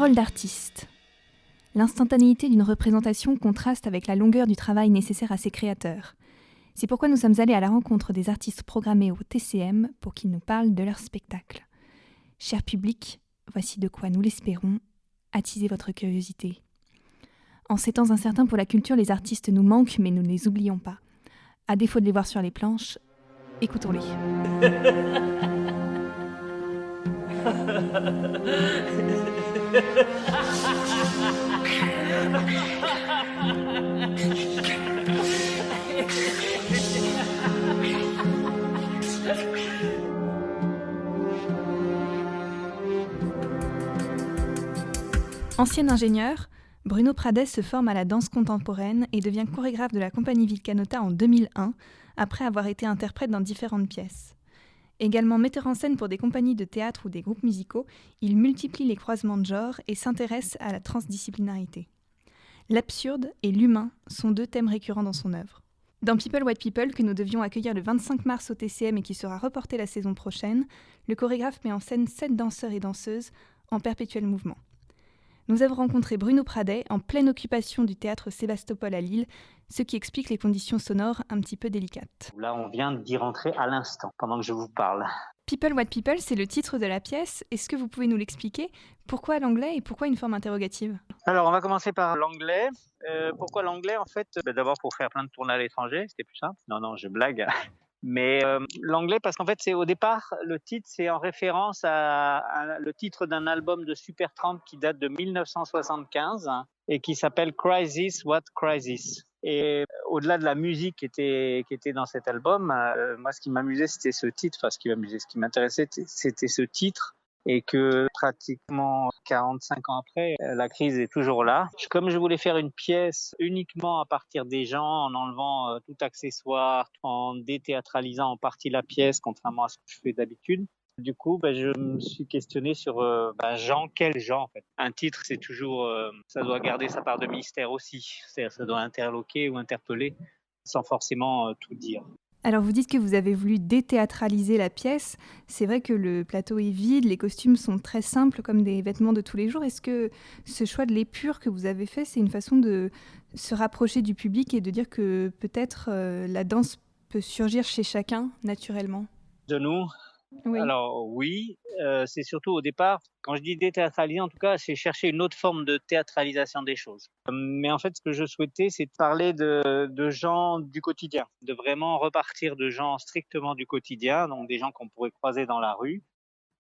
Parole d'artiste. L'instantanéité d'une représentation contraste avec la longueur du travail nécessaire à ses créateurs. C'est pourquoi nous sommes allés à la rencontre des artistes programmés au TCM pour qu'ils nous parlent de leur spectacle. Cher public, voici de quoi nous l'espérons attiser votre curiosité. En ces temps incertains pour la culture, les artistes nous manquent, mais nous ne les oublions pas. À défaut de les voir sur les planches, écoutons-les. Ancien ingénieur, Bruno Pradet se forme à la danse contemporaine et devient chorégraphe de la compagnie Vilcanota en 2001, après avoir été interprète dans différentes pièces. Également metteur en scène pour des compagnies de théâtre ou des groupes musicaux, il multiplie les croisements de genres et s'intéresse à la transdisciplinarité. L'absurde et l'humain sont deux thèmes récurrents dans son œuvre. Dans People White People, que nous devions accueillir le 25 mars au TCM et qui sera reporté la saison prochaine, le chorégraphe met en scène 7 danseurs et danseuses en perpétuel mouvement. Nous avons rencontré Bruno Pradet en pleine occupation du théâtre Sébastopol à Lille, ce qui explique les conditions sonores un petit peu délicates. Là, on vient d'y rentrer à l'instant, pendant que je vous parle. People What People, c'est le titre de la pièce. Est-ce que vous pouvez nous l'expliquer ? Pourquoi l'anglais et pourquoi une forme interrogative ? Alors, on va commencer par l'anglais. Pourquoi l'anglais, en fait ? D'abord, pour faire plein de tournées à l'étranger, c'était plus simple. Non, je blague. Mais l'anglais, parce qu'en fait, c'est au départ, le titre, c'est en référence à le titre d'un album de Supertramp qui date de 1975 et qui s'appelle Crisis, What Crisis. Et au-delà de la musique qui était dans cet album, moi, ce qui m'amusait, c'était ce titre. Enfin, ce qui m'intéressait, c'était ce titre. Et que pratiquement 45 ans après, la crise est toujours là. Comme je voulais faire une pièce uniquement à partir des gens, en enlevant tout accessoire, en déthéâtralisant en partie la pièce, contrairement à ce que je fais d'habitude, du coup, je me suis questionné sur quel genre en fait. Un titre, c'est toujours, ça doit garder sa part de mystère aussi. C'est-à-dire, ça doit interloquer ou interpeller sans forcément tout dire. Alors vous dites que vous avez voulu déthéâtraliser la pièce. C'est vrai que le plateau est vide, les costumes sont très simples comme des vêtements de tous les jours. Est-ce que ce choix de l'épure que vous avez fait, c'est une façon de se rapprocher du public et de dire que peut-être la danse peut surgir chez chacun naturellement ? De nous ? Oui. Alors oui, c'est surtout au départ, quand je dis déthéâtraliser, en tout cas, c'est chercher une autre forme de théâtralisation des choses. Mais en fait, ce que je souhaitais, c'est de parler de gens du quotidien, de vraiment repartir de gens strictement du quotidien, donc des gens qu'on pourrait croiser dans la rue,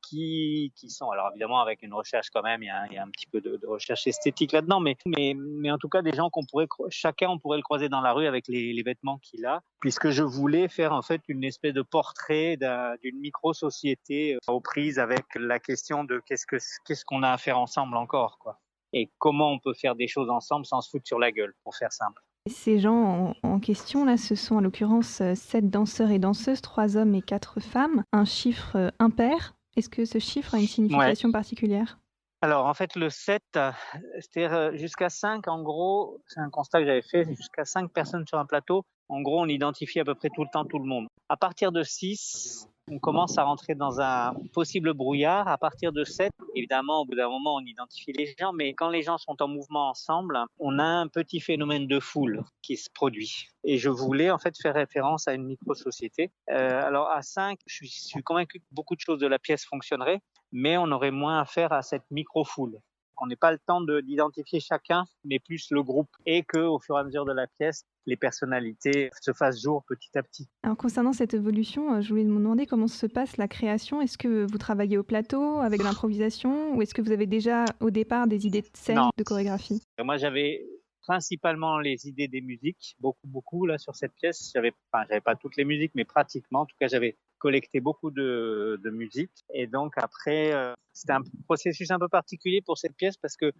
qui sont, alors évidemment avec une recherche quand même, il y a un petit peu de recherche esthétique là-dedans, mais en tout cas des gens on pourrait le croiser dans la rue avec les vêtements qu'il a, puisque je voulais faire en fait une espèce de portrait d'une micro-société aux prises avec la question de qu'est-ce qu'on a à faire ensemble encore, quoi. Et comment on peut faire des choses ensemble sans se foutre sur la gueule, pour faire simple. Ces gens en question, là, ce sont en l'occurrence 7 danseurs et danseuses, 3 hommes et 4 femmes, un chiffre impair. Est-ce que ce chiffre a une signification particulière ? Alors, en fait, le 7, c'est-à-dire jusqu'à 5, en gros, c'est un constat que j'avais fait, jusqu'à 5 personnes sur un plateau, en gros, on identifie à peu près tout le temps tout le monde. À partir de 6, on commence à rentrer dans un possible brouillard. À partir de 7, évidemment, au bout d'un moment, on identifie les gens, mais quand les gens sont en mouvement ensemble, on a un petit phénomène de foule qui se produit. Et je voulais en fait faire référence à une micro-société. Alors à 5, je suis convaincu que beaucoup de choses de la pièce fonctionneraient, mais on aurait moins affaire à cette micro-foule. On n'ait pas le temps d'identifier chacun, mais plus le groupe. Et qu'au fur et à mesure de la pièce, les personnalités se fassent jour petit à petit. Alors concernant cette évolution, je voulais me demander comment se passe la création. Est-ce que vous travaillez au plateau avec de l'improvisation ou est-ce que vous avez déjà au départ des idées de scène, de chorégraphie ? Moi j'avais principalement les idées des musiques, beaucoup là sur cette pièce. J'avais pas toutes les musiques, mais pratiquement. En tout cas, j'avais collecté beaucoup de musique. Et donc après, c'était un processus un peu particulier pour cette pièce parce que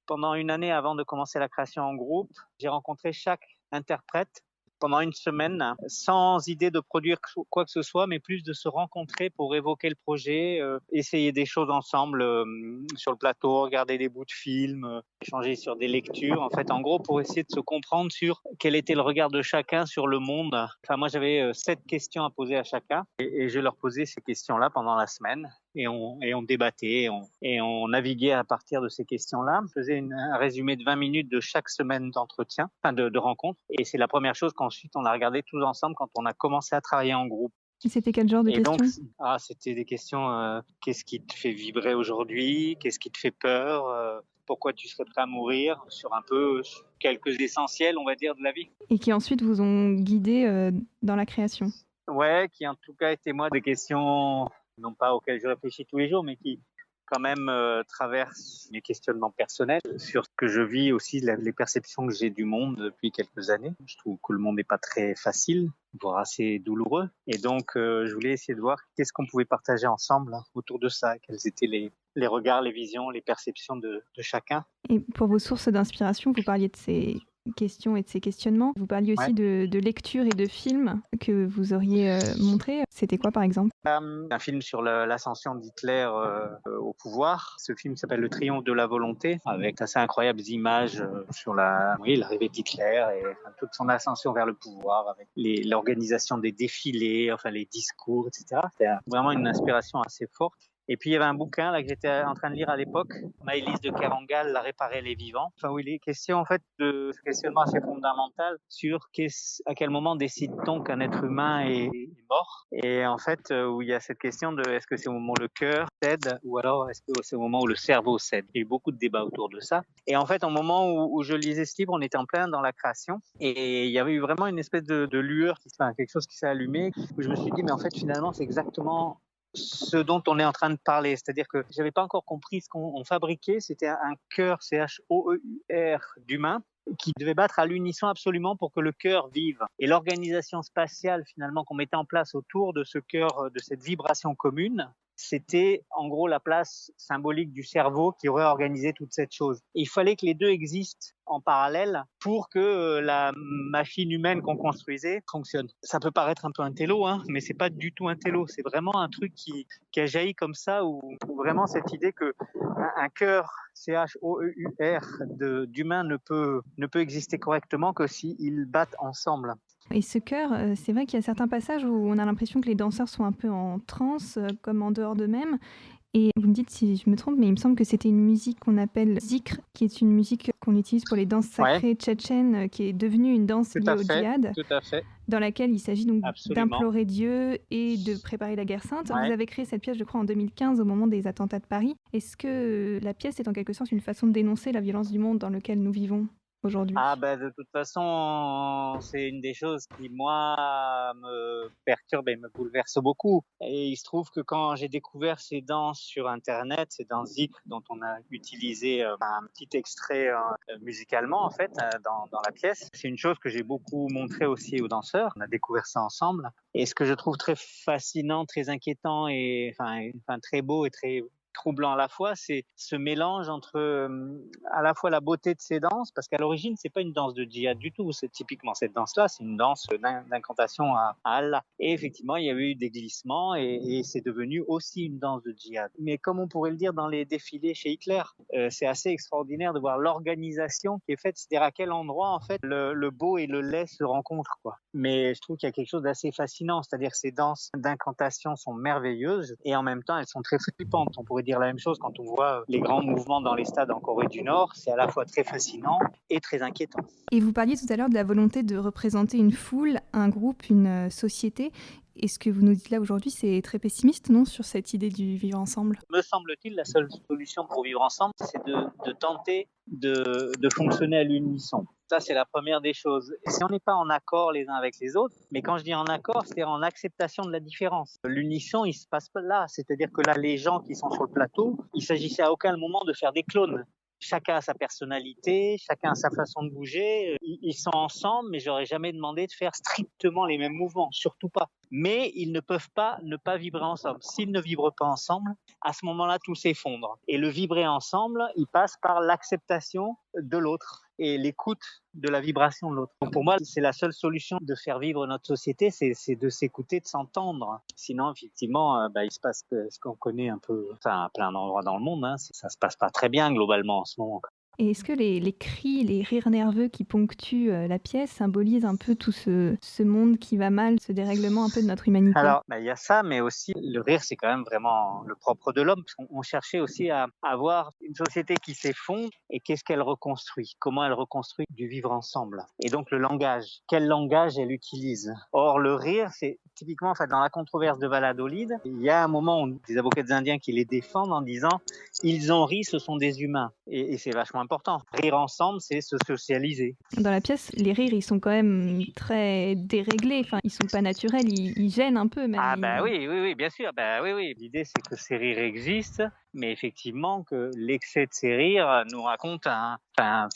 pendant une année avant de commencer la création en groupe, j'ai rencontré chaque interprète pendant une semaine, sans idée de produire quoi que ce soit, mais plus de se rencontrer pour évoquer le projet, essayer des choses ensemble sur le plateau, regarder des bouts de films. échanger sur des lectures, en fait, en gros, pour essayer de se comprendre sur quel était le regard de chacun sur le monde. Enfin, moi, j'avais 7 questions à poser à chacun et je leur posais ces questions-là pendant la semaine. Et on débattait et on naviguait à partir de ces questions-là. On faisait un résumé de 20 minutes de chaque semaine d'entretien, enfin de rencontre. Et c'est la première chose qu'ensuite on a regardé tous ensemble quand on a commencé à travailler en groupe. Et c'était quel genre de Et donc, questions? c'était des questions, qu'est-ce qui te fait vibrer aujourd'hui? Qu'est-ce qui te fait peur? Pourquoi tu serais prêt à mourir? Sur un peu quelques essentiels, on va dire, de la vie. Et qui ensuite vous ont guidé dans la création. Ouais, qui en tout cas étaient moi des questions, non pas auxquelles je réfléchis tous les jours, mais qui quand même traversent mes questionnements personnels sur ce que je vis aussi, les perceptions que j'ai du monde depuis quelques années. Je trouve que le monde n'est pas très facile, voire assez douloureux. Et donc, je voulais essayer de voir qu'est-ce qu'on pouvait partager ensemble autour de ça, quels étaient les regards, les visions, les perceptions de chacun. Et pour vos sources d'inspiration, vous parliez de ces questions et de ces questionnements. Vous parliez aussi Ouais. de lectures et de films que vous auriez montrés. C'était quoi, par exemple? Un film sur l'ascension d'Hitler au pouvoir. Ce film s'appelle Le Triomphe de la volonté, avec assez incroyables images sur l'arrivée d'Hitler et toute son ascension vers le pouvoir, avec l'organisation des défilés, enfin les discours, etc. C'était vraiment une inspiration assez forte. Et puis il y avait un bouquin là que j'étais en train de lire à l'époque, Maëlys de Kerangal, La réparer les vivants. Enfin où il est question en fait de ce questionnement assez fondamental sur à quel moment décide-t-on qu'un être humain est mort. Et en fait où il y a cette question de est-ce que c'est au moment où le cœur cède ou alors est-ce que c'est au moment où le cerveau cède. Il y a eu beaucoup de débats autour de ça. Et en fait au moment où je lisais ce livre, on était en plein dans la création et il y avait eu vraiment une espèce de lueur, quelque chose qui s'est allumé où je me suis dit mais en fait finalement c'est exactement ce dont on est en train de parler. C'est-à-dire que j'avais pas encore compris ce qu'on fabriquait. C'était un cœur, CHOEUR, d'humain, qui devait battre à l'unisson absolument pour que le cœur vive. Et l'organisation spatiale, finalement, qu'on mettait en place autour de ce cœur, de cette vibration commune, c'était en gros la place symbolique du cerveau qui aurait organisé toute cette chose. Et il fallait que les deux existent en parallèle pour que la machine humaine qu'on construisait fonctionne. Ça peut paraître un peu un télo, hein, mais c'est pas du tout un télo. C'est vraiment un truc qui a jailli comme ça, où vraiment cette idée que un cœur CHOEUR d'humain ne peut exister correctement que s'ils battent ensemble. Et ce chœur, c'est vrai qu'il y a certains passages où on a l'impression que les danseurs sont un peu en transe, comme en dehors d'eux-mêmes. Et vous me dites si je me trompe, mais il me semble que c'était une musique qu'on appelle zikr, qui est une musique qu'on utilise pour les danses sacrées tchétchènes, qui est devenue une danse liée au djihad, Tout à fait, dans laquelle il s'agit donc absolument. d'implorer Dieu et de préparer la guerre sainte. Ouais. Vous avez créé cette pièce, je crois, en 2015, au moment des attentats de Paris. Est-ce que la pièce est en quelque sorte une façon de dénoncer la violence du monde dans lequel nous vivons aujourd'hui? Ah ben de toute façon, c'est une des choses qui moi me perturbe et me bouleverse beaucoup. Et il se trouve que quand j'ai découvert ces danses sur internet, ces danses zikr dont on a utilisé un petit extrait musicalement en fait dans la pièce, c'est une chose que j'ai beaucoup montré aussi aux danseurs. On a découvert ça ensemble. Et ce que je trouve très fascinant, très inquiétant et enfin très beau et très troublant à la fois, c'est ce mélange entre à la fois la beauté de ces danses, parce qu'à l'origine, c'est pas une danse de djihad du tout. C'est typiquement cette danse-là, c'est une danse d'incantation à Allah. Et effectivement, il y avait eu des glissements et c'est devenu aussi une danse de djihad. Mais comme on pourrait le dire dans les défilés chez Hitler, c'est assez extraordinaire de voir l'organisation qui est faite, c'est-à-dire à quel endroit en fait le beau et le laid se rencontrent, quoi. Mais je trouve qu'il y a quelque chose d'assez fascinant, c'est-à-dire que ces danses d'incantation sont merveilleuses et en même temps elles sont très flippantes. On pourrait dire la même chose quand on voit les grands mouvements dans les stades en Corée du Nord. C'est à la fois très fascinant et très inquiétant. Et vous parliez tout à l'heure de la volonté de représenter une foule, un groupe, une société. Et ce que vous nous dites là aujourd'hui, c'est très pessimiste, non, sur cette idée du vivre ensemble? Me semble-t-il, la seule solution pour vivre ensemble, c'est de tenter de fonctionner à l'unisson. Ça, c'est la première des choses. Et si on n'est pas en accord les uns avec les autres, mais quand je dis en accord, c'est en acceptation de la différence. L'unisson, il se passe pas là. C'est-à-dire que là, les gens qui sont sur le plateau, il s'agissait à aucun moment de faire des clones. Chacun a sa personnalité, chacun a sa façon de bouger. Ils sont ensemble, mais j'aurais jamais demandé de faire strictement les mêmes mouvements, surtout pas. Mais ils ne peuvent pas ne pas vibrer ensemble. S'ils ne vibrent pas ensemble, à ce moment-là, tout s'effondre. Et le vibrer ensemble, il passe par l'acceptation de l'autre et l'écoute de la vibration de l'autre. Donc pour moi, c'est la seule solution de faire vivre notre société, c'est de s'écouter, de s'entendre. Sinon, effectivement, il se passe ce qu'on connaît un peu, enfin, à plein d'endroits dans le monde, hein, ça se passe pas très bien globalement en ce moment. Et est-ce que les cris, les rires nerveux qui ponctuent la pièce symbolisent un peu tout ce monde qui va mal, ce dérèglement un peu de notre humanité? Alors, il y a ça, mais aussi le rire, c'est quand même vraiment le propre de l'homme, parce qu'on cherchait aussi à avoir une société qui s'effondre et qu'est-ce qu'elle reconstruit, comment elle reconstruit du vivre ensemble. Et donc le langage, quel langage elle utilise. Or, le rire, c'est typiquement, en fait, dans la controverse de Valladolid, il y a un moment où des avocats indiens qui les défendent en disant ils ont ri, ce sont des humains. Et c'est vachement important. Rire ensemble, c'est se socialiser. Dans la pièce, les rires, ils sont quand même très déréglés, enfin, ils sont pas naturels, ils gênent un peu même. Ah oui, bien sûr. Oui. L'idée, c'est que ces rires existent, mais effectivement que l'excès de ces rires nous raconte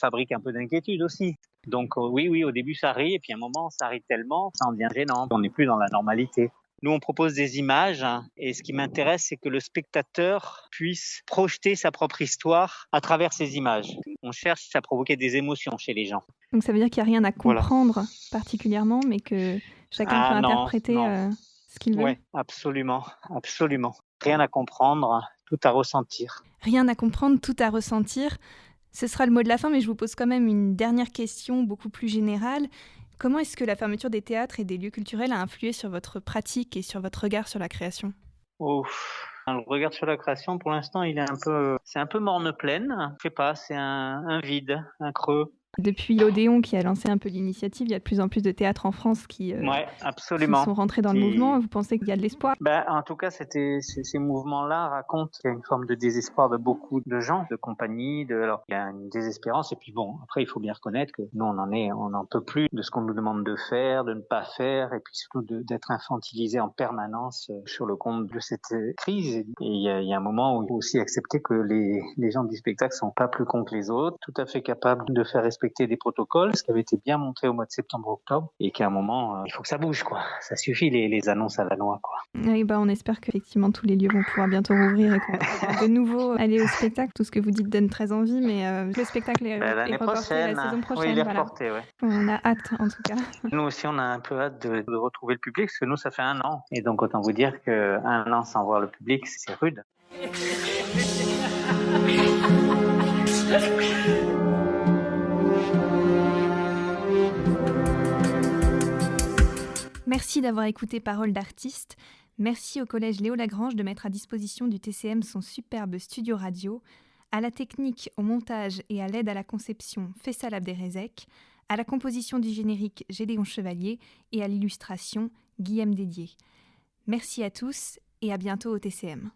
fabrique un peu d'inquiétude aussi. Donc oui, au début ça rit, et puis à un moment ça rit tellement, ça en devient gênant. On n'est plus dans la normalité. Nous, on propose des images, et ce qui m'intéresse, c'est que le spectateur puisse projeter sa propre histoire à travers ces images. On cherche à provoquer des émotions chez les gens. Donc ça veut dire qu'il n'y a rien à comprendre particulièrement, mais que chacun peut interpréter ce qu'il veut? Oui, absolument. Rien à comprendre, tout à ressentir. Rien à comprendre, tout à ressentir. Ce sera le mot de la fin, mais je vous pose quand même une dernière question beaucoup plus générale. Comment est-ce que la fermeture des théâtres et des lieux culturels a influé sur votre pratique et sur votre regard sur la création? Le regard sur la création, pour l'instant, c'est un peu morne pleine. Je sais pas, c'est un vide, un creux. Depuis l'Odéon qui a lancé un peu l'initiative, il y a de plus en plus de théâtres en France qui sont rentrés dans le mouvement. Vous pensez qu'il y a de l'espoir? En tout cas, ces mouvements-là racontent qu'il y a une forme de désespoir de beaucoup de gens, de compagnies. Alors, il y a une désespérance. Et puis bon, après, il faut bien reconnaître que nous, on n'en peut plus de ce qu'on nous demande de faire, de ne pas faire, et puis surtout d'être infantilisé en permanence sur le compte de cette crise. Et il y a un moment où il faut aussi accepter que les gens du spectacle sont pas plus cons que les autres, tout à fait capables de faire respecter des protocoles, ce qui avait été bien montré au mois de septembre-octobre, et qu'à un moment, il faut que ça bouge, quoi. Ça suffit les annonces à la noix, quoi. Oui, on espère qu'effectivement tous les lieux vont pouvoir bientôt rouvrir et qu'on pourra de nouveau aller au spectacle. Tout ce que vous dites donne très envie, mais le spectacle est reporté la saison prochaine. Oui, il est reporté, ouais. On a hâte, en tout cas. Nous aussi, on a un peu hâte de retrouver le public, parce que nous, ça fait 1 an. Et donc, autant vous dire qu'1 an sans voir le public, c'est rude. Merci d'avoir écouté Paroles d'artistes. Merci au Collège Léo Lagrange de mettre à disposition du TCM son superbe studio radio. À la technique, au montage et à l'aide à la conception, Faisal Abderrezek. À la composition du générique, Gédéon Chevalier. Et à l'illustration, Guillaume Dédier. Merci à tous et à bientôt au TCM.